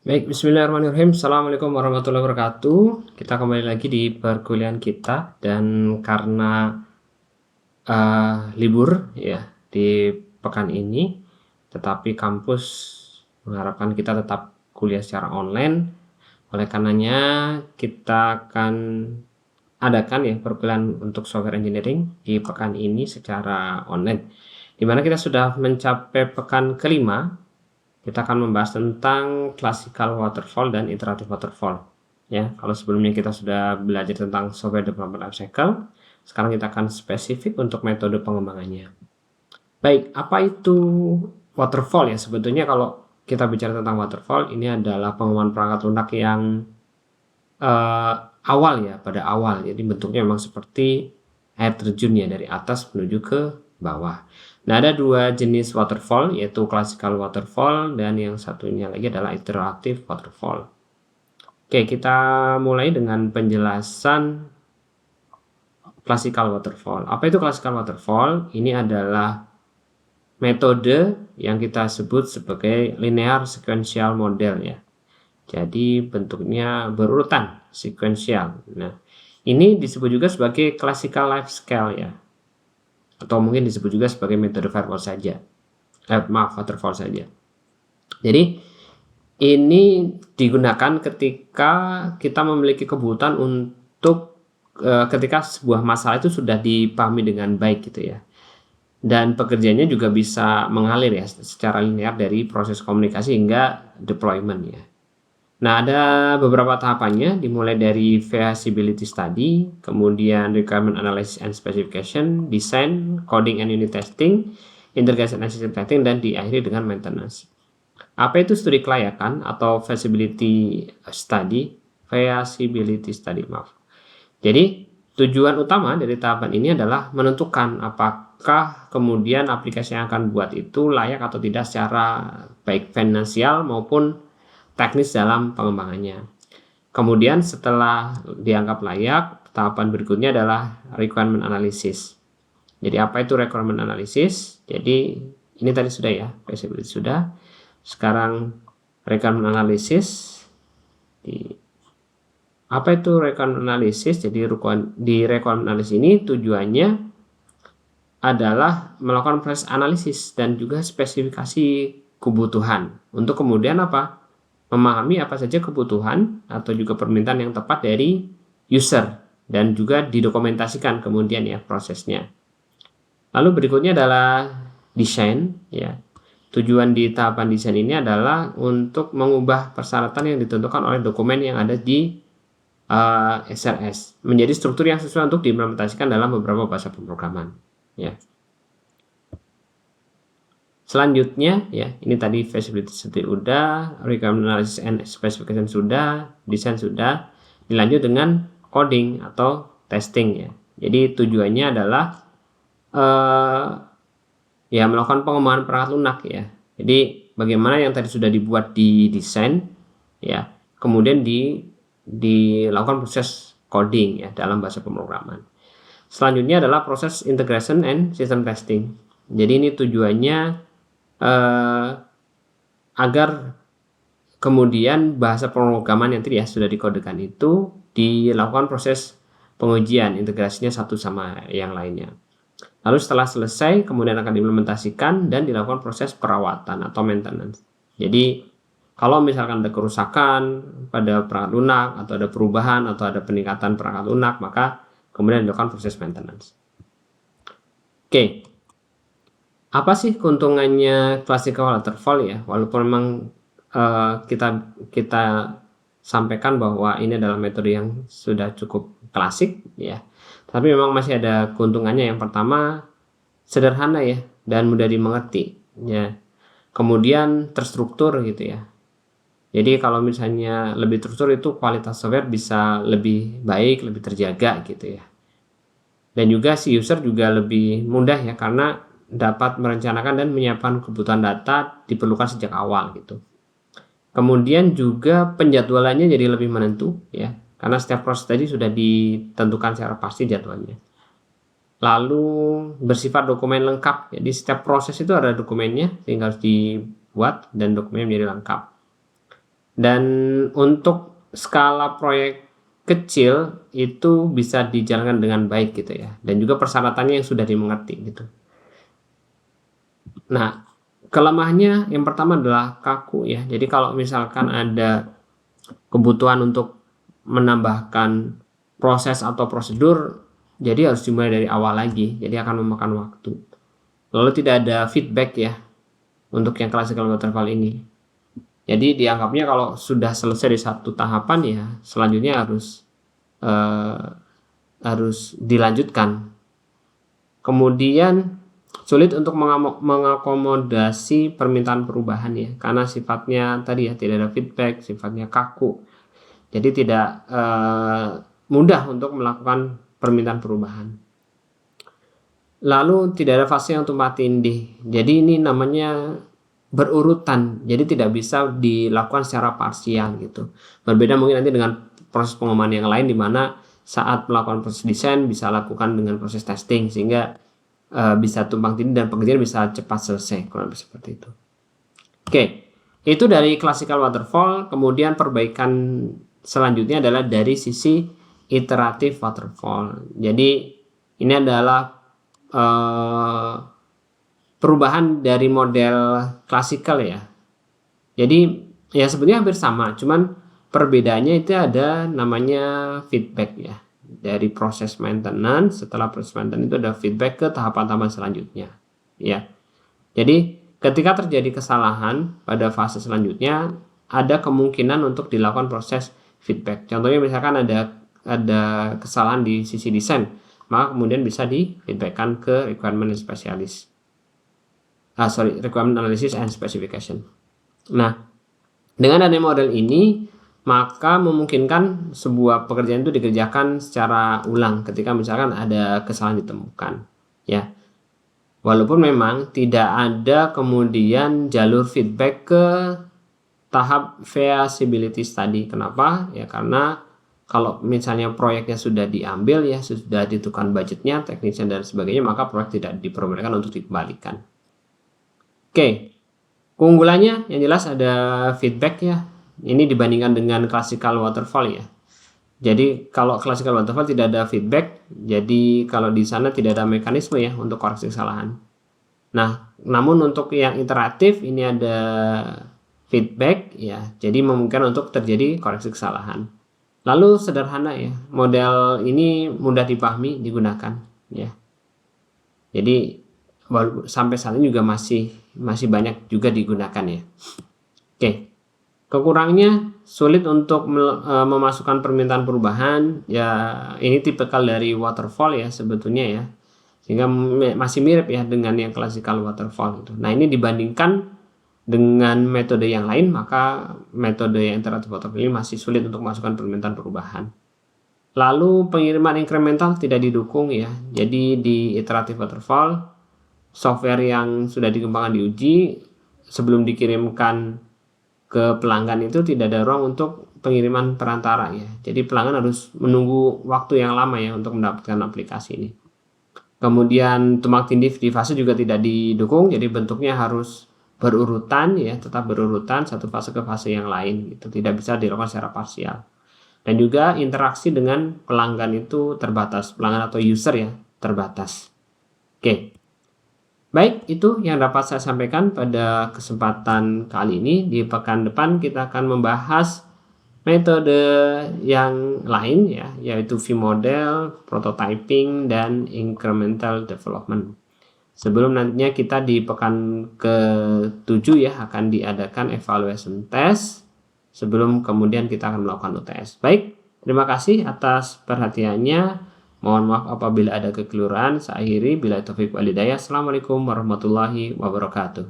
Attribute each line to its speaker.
Speaker 1: Baik, bismillahirrahmanirrahim. Assalamualaikum warahmatullahi wabarakatuh. Kita kembali lagi di perkuliahan kita dan karena libur ya di pekan ini, tetapi kampus mengharapkan kita tetap kuliah secara online. Oleh karenanya kita akan adakan ya perkuliahan untuk software engineering di pekan ini secara online. Di mana kita sudah mencapai pekan kelima. Kita akan membahas tentang classical waterfall dan iterative waterfall. Ya, kalau sebelumnya kita sudah belajar tentang software development lifecycle, sekarang kita akan spesifik untuk metode pengembangannya. Baik, apa itu waterfall ya? Sebetulnya kalau kita bicara tentang waterfall, ini adalah pengembangan perangkat lunak yang awal ya, pada awal. Jadi bentuknya memang seperti air terjun ya, dari atas menuju ke bawah. Nah, ada dua jenis waterfall, yaitu classical waterfall dan yang satunya lagi adalah iterative waterfall. Oke, kita mulai dengan penjelasan classical waterfall. Apa itu classical waterfall? Ini adalah metode yang kita sebut sebagai linear sequential model ya. Jadi bentuknya berurutan, sequential. Nah, ini disebut juga sebagai classical life scale ya. Atau mungkin disebut juga sebagai metode waterfall saja. Waterfall saja. Jadi ini digunakan ketika kita memiliki kebutuhan untuk ketika sebuah masalah itu sudah dipahami dengan baik gitu ya. Dan pekerjaannya juga bisa mengalir ya secara linear dari proses komunikasi hingga deployment ya. Nah, ada beberapa tahapannya, dimulai dari feasibility study, kemudian requirement analysis and specification, design, coding and unit testing, integration and system testing, dan diakhiri dengan maintenance. Apa itu studi kelayakan atau feasibility study? Jadi, tujuan utama dari tahapan ini adalah menentukan apakah kemudian aplikasi yang akan buat itu layak atau tidak secara baik finansial maupun teknis dalam pengembangannya. Kemudian setelah dianggap layak, tahapan berikutnya adalah requirement analysis. Jadi apa itu requirement analysis? Jadi ini tadi sudah ya, feasibility sudah. Sekarang requirement analysis. Apa itu requirement analysis? Jadi di requirement analysis ini tujuannya adalah melakukan proses analisis dan juga spesifikasi kebutuhan. Untuk kemudian apa? Memahami apa saja kebutuhan atau juga permintaan yang tepat dari user dan juga didokumentasikan kemudian ya prosesnya. Lalu berikutnya adalah desain ya. Tujuan di tahapan desain ini adalah untuk mengubah persyaratan yang ditentukan oleh dokumen yang ada di SRS menjadi struktur yang sesuai untuk diimplementasikan dalam beberapa bahasa pemrograman ya. Selanjutnya ya, ini tadi feasibility study sudah, requirement analysis and specification sudah, desain sudah, dilanjut dengan coding atau testing ya. Jadi tujuannya adalah ya melakukan pengembangan perangkat lunak ya. Jadi bagaimana yang tadi sudah dibuat di desain ya, kemudian dilakukan proses coding ya dalam bahasa pemrograman. Selanjutnya adalah proses integration and system testing. Jadi ini tujuannya agar kemudian bahasa pemrograman yang tadi ya sudah dikodekan itu dilakukan proses pengujian integrasinya satu sama yang lainnya. Lalu setelah selesai kemudian akan diimplementasikan dan dilakukan proses perawatan atau maintenance. Jadi kalau misalkan ada kerusakan pada perangkat lunak atau ada perubahan atau ada peningkatan perangkat lunak, maka kemudian dilakukan proses maintenance. Oke. Apa sih keuntungannya classical waterfall ya? Walaupun memang kita sampaikan bahwa ini adalah metode yang sudah cukup klasik ya, tapi memang masih ada keuntungannya. Yang pertama, sederhana ya dan mudah dimengerti ya. Kemudian terstruktur gitu ya. Jadi kalau misalnya lebih terstruktur itu kualitas software bisa lebih baik, lebih terjaga gitu ya. Dan juga si user juga lebih mudah ya karena dapat merencanakan dan menyiapkan kebutuhan data diperlukan sejak awal gitu. Kemudian juga penjadwalannya jadi lebih menentu ya, karena setiap proses tadi sudah ditentukan secara pasti jadwalnya. Lalu bersifat dokumen lengkap, jadi setiap proses itu ada dokumennya, tinggal dibuat dan dokumennya menjadi lengkap. Dan untuk skala proyek kecil itu bisa dijalankan dengan baik gitu ya, dan juga persyaratannya yang sudah dimengerti gitu. Nah, kelemahannya yang pertama adalah kaku ya. Jadi kalau misalkan ada kebutuhan untuk menambahkan proses atau prosedur, jadi harus dimulai dari awal lagi, jadi akan memakan waktu. Lalu tidak ada feedback ya untuk yang classical waterfall ini. Jadi dianggapnya kalau sudah selesai di satu tahapan ya selanjutnya harus dilanjutkan. Kemudian sulit untuk mengakomodasi permintaan perubahan ya, karena sifatnya tadi ya tidak ada feedback, sifatnya kaku. Jadi tidak mudah untuk melakukan permintaan perubahan. Lalu tidak ada fase yang tumpang tindih. Jadi ini namanya berurutan, jadi tidak bisa dilakukan secara parsial gitu. Berbeda mungkin nanti dengan proses pengembangan yang lain, di mana saat melakukan proses desain bisa lakukan dengan proses testing sehingga bisa tumpang tindih dan pekerjaan bisa cepat selesai, kurang lebih seperti itu. Oke, itu dari classical waterfall. Kemudian perbaikan selanjutnya adalah dari sisi iteratif waterfall. Jadi ini adalah perubahan dari model klasikal ya. Jadi ya sebenarnya hampir sama, cuman perbedaannya itu ada namanya feedback ya. Dari proses maintenance, setelah proses maintenance itu ada feedback ke tahapan-tahapan selanjutnya ya. Jadi ketika terjadi kesalahan pada fase selanjutnya, ada kemungkinan untuk dilakukan proses feedback. Contohnya misalkan ada kesalahan di sisi desain, maka kemudian bisa di feedbackkan ke requirement specialist. Requirement analysis and specification. Nah, dengan adanya model ini, maka memungkinkan sebuah pekerjaan itu dikerjakan secara ulang ketika misalkan ada kesalahan ditemukan, ya. Walaupun memang tidak ada kemudian jalur feedback ke tahap feasibility study. Kenapa? Ya karena kalau misalnya proyeknya sudah diambil ya, sudah ditentukan budgetnya, teknisnya dan sebagainya, maka proyek tidak diperbolehkan untuk dikembalikan. Oke, keunggulannya yang jelas ada feedback ya. Ini dibandingkan dengan classical waterfall ya. Jadi kalau classical waterfall tidak ada feedback, jadi kalau di sana tidak ada mekanisme ya untuk koreksi kesalahan. Nah, namun untuk yang iteratif ini ada feedback ya, jadi memungkinkan untuk terjadi koreksi kesalahan. Lalu sederhana ya, model ini mudah dipahami, digunakan ya. Jadi sampai saat ini juga masih banyak juga digunakan ya. Oke, kekurangannya sulit untuk memasukkan permintaan perubahan ya. Ini tipikal dari waterfall ya sebetulnya ya, sehingga masih mirip ya dengan yang classical waterfall itu. Nah, ini dibandingkan dengan metode yang lain, maka metode yang iteratif waterfall ini masih sulit untuk memasukkan permintaan perubahan. Lalu pengiriman incremental tidak didukung ya. Jadi di iteratif waterfall, software yang sudah dikembangkan diuji sebelum dikirimkan ke pelanggan itu tidak ada ruang untuk pengiriman perantara ya. Jadi pelanggan harus menunggu waktu yang lama ya untuk mendapatkan aplikasi ini. Kemudian tumpang tindih di fase juga tidak didukung, jadi bentuknya harus berurutan ya, tetap berurutan satu fase ke fase yang lain gitu. Tidak bisa dilakukan secara parsial. Dan juga interaksi dengan pelanggan itu terbatas, pelanggan atau user ya terbatas. Oke. Baik, itu yang dapat saya sampaikan pada kesempatan kali ini. Di pekan depan kita akan membahas metode yang lain ya, yaitu V-model, prototyping, dan incremental development. Sebelum nantinya kita di pekan ke-7 ya akan diadakan evaluation test, sebelum kemudian kita akan melakukan UTS. Baik, terima kasih atas perhatiannya. Mohon maaf apabila ada kekeliruan. Saya akhiri, billahi taufiq wal hidayah. Assalamualaikum warahmatullahi wabarakatuh.